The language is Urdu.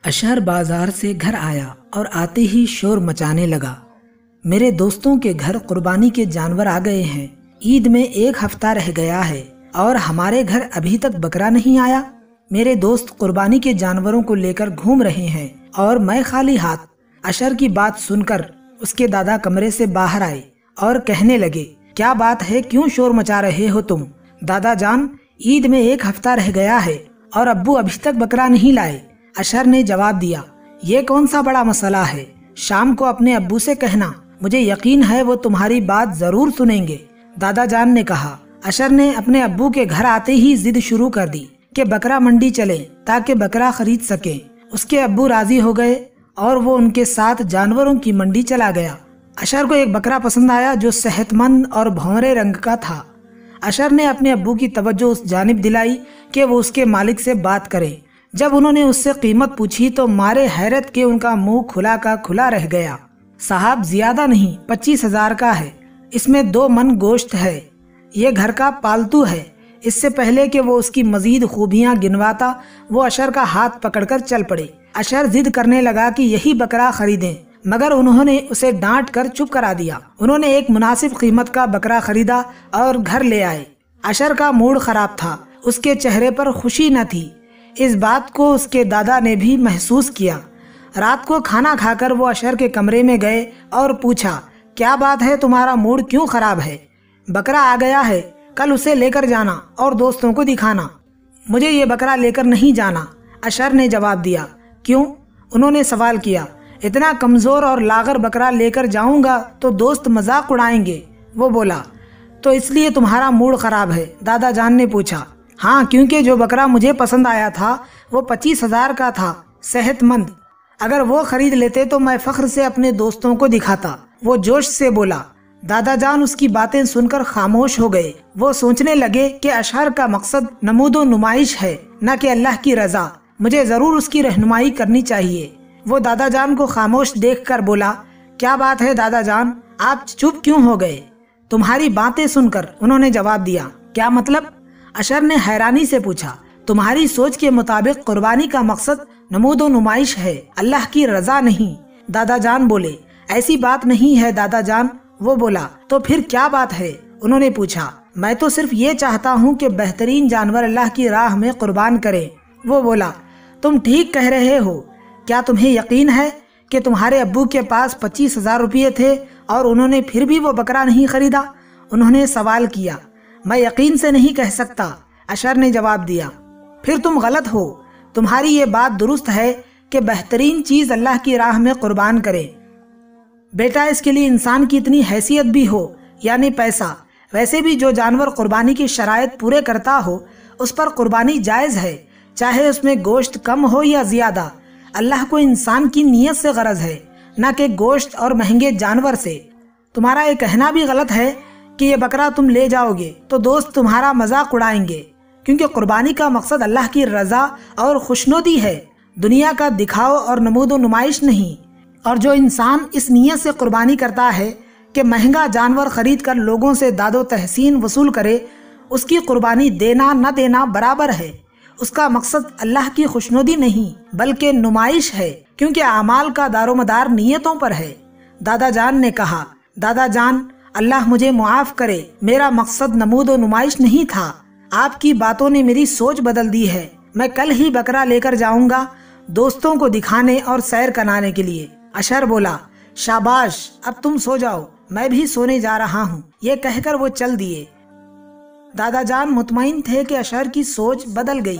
اشہر بازار سے گھر آیا اور آتے ہی شور مچانے لگا۔ میرے دوستوں کے گھر قربانی کے جانور آ گئے ہیں، عید میں 1 ہفتہ رہ گیا ہے اور ہمارے گھر ابھی تک بکرا نہیں آیا۔ میرے دوست قربانی کے جانوروں کو لے کر گھوم رہے ہیں اور میں خالی ہاتھ۔ اشہر کی بات سن کر اس کے دادا کمرے سے باہر آئے اور کہنے لگے، کیا بات ہے، کیوں شور مچا رہے ہو تم؟ دادا جان، عید میں 1 ہفتہ رہ گیا ہے اور ابو ابھی تک بکرا نہیں لائے۔ اشہر نے جواب دیا، یہ کون سا بڑا مسئلہ ہے، شام کو اپنے ابو سے کہنا، مجھے یقین ہے وہ تمہاری بات ضرور سنیں گے۔ دادا جان نے کہا۔ اشہر نے اپنے ابو کے گھر آتے ہی ضد شروع کر دی کہ بکرا منڈی چلے تاکہ بکرا خرید سکیں۔ اس کے ابو راضی ہو گئے اور وہ ان کے ساتھ جانوروں کی منڈی چلا گیا۔ اشہر کو ایک بکرا پسند آیا جو صحت مند اور بھونرے رنگ کا تھا۔ اشہر نے اپنے ابو کی توجہ اس جانب دلائی کہ وہ اس کے مالک سے بات کریں۔ جب انہوں نے اس سے قیمت پوچھی تو مارے حیرت کے ان کا منہ کھلا کا کھلا رہ گیا۔ صاحب، زیادہ نہیں، 25,000 کا ہے، اس میں 2 من گوشت ہے، یہ گھر کا پالتو ہے۔ اس سے پہلے کہ وہ اس کی مزید خوبیاں گنواتا، وہ اشہر کا ہاتھ پکڑ کر چل پڑے۔ اشہر ضد کرنے لگا کہ یہی بکرا خریدیں، مگر انہوں نے اسے ڈانٹ کر چپ کرا دیا۔ انہوں نے ایک مناسب قیمت کا بکرا خریدا اور گھر لے آئے۔ اشہر کا موڈ خراب تھا، اس کے چہرے پر خوشی نہ تھی۔ اس بات کو اس کے دادا نے بھی محسوس کیا۔ رات کو کھانا کھا کر وہ اشہر کے کمرے میں گئے اور پوچھا، کیا بات ہے، تمہارا موڈ کیوں خراب ہے؟ بکرا آ گیا ہے، کل اسے لے کر جانا اور دوستوں کو دکھانا۔ مجھے یہ بکرا لے کر نہیں جانا، اشہر نے جواب دیا۔ کیوں؟ انہوں نے سوال کیا۔ اتنا کمزور اور لاغر بکرا لے کر جاؤں گا تو دوست مذاق اڑائیں گے، وہ بولا۔ تو اس لیے تمہارا موڈ خراب ہے؟ دادا جان نے پوچھا۔ ہاں، کیونکہ جو بکرا مجھے پسند آیا تھا وہ 25,000 کا تھا، صحت مند۔ اگر وہ خرید لیتے تو میں فخر سے اپنے دوستوں کو دکھاتا، وہ جوش سے بولا۔ دادا جان اس کی باتیں سن کر خاموش ہو گئے۔ وہ سوچنے لگے کہ اشہر کا مقصد نمود و نمائش ہے، نہ کہ اللہ کی رضا۔ مجھے ضرور اس کی رہنمائی کرنی چاہیے۔ وہ دادا جان کو خاموش دیکھ کر بولا، کیا بات ہے دادا جان، آپ چپ کیوں ہو گئے؟ تمہاری باتیں سن کر، انہوں نے جواب دیا۔ کیا مطلب؟ اشہر نے حیرانی سے پوچھا۔ تمہاری سوچ کے مطابق قربانی کا مقصد نمود و نمائش ہے، اللہ کی رضا نہیں۔ دادا جان بولے، ایسی بات نہیں ہے دادا جان۔ وہ بولا، تو پھر کیا بات ہے؟ انہوں نے پوچھا۔ میں تو صرف یہ چاہتا ہوں کہ بہترین جانور اللہ کی راہ میں قربان کرے۔ وہ بولا، تم ٹھیک کہہ رہے ہو۔ کیا تمہیں یقین ہے کہ تمہارے ابو کے پاس 25,000 روپے تھے اور انہوں نے پھر بھی وہ بکرا نہیں خریدا؟ انہوں نے سوال کیا۔ میں یقین سے نہیں کہہ سکتا، اشہر نے جواب دیا۔ پھر تم غلط ہو۔ تمہاری یہ بات درست ہے کہ بہترین چیز اللہ کی راہ میں قربان کرے۔ بیٹا، اس کے لیے انسان کی اتنی حیثیت بھی ہو، یعنی پیسہ۔ ویسے بھی جو جانور قربانی کی شرائط پورے کرتا ہو اس پر قربانی جائز ہے، چاہے اس میں گوشت کم ہو یا زیادہ۔ اللہ کو انسان کی نیت سے غرض ہے، نہ کہ گوشت اور مہنگے جانور سے۔ تمہارا یہ کہنا بھی غلط ہے کہ یہ بکرا تم لے جاؤ گے تو دوست تمہارا مذاق اڑائیں گے، کیونکہ قربانی کا مقصد اللہ کی رضا اور خوشنودی ہے، دنیا کا دکھاؤ اور نمود و نمائش نہیں۔ اور جو انسان اس نیت سے قربانی کرتا ہے کہ مہنگا جانور خرید کر لوگوں سے داد و تحسین وصول کرے، اس کی قربانی دینا نہ دینا برابر ہے۔ اس کا مقصد اللہ کی خوشنودی نہیں بلکہ نمائش ہے، کیونکہ اعمال کا دار و مدار نیتوں پر ہے۔ دادا جان نے کہا، دادا جان، اللہ مجھے معاف کرے، میرا مقصد نمود و نمائش نہیں تھا۔ آپ کی باتوں نے میری سوچ بدل دی ہے۔ میں کل ہی بکرا لے کر جاؤں گا، دوستوں کو دکھانے اور سیر کرانے کے لیے۔ اشہر بولا، شاباش، اب تم سو جاؤ، میں بھی سونے جا رہا ہوں۔ یہ کہہ کر وہ چل دیے۔ دادا جان مطمئن تھے کہ اشہر کی سوچ بدل گئی۔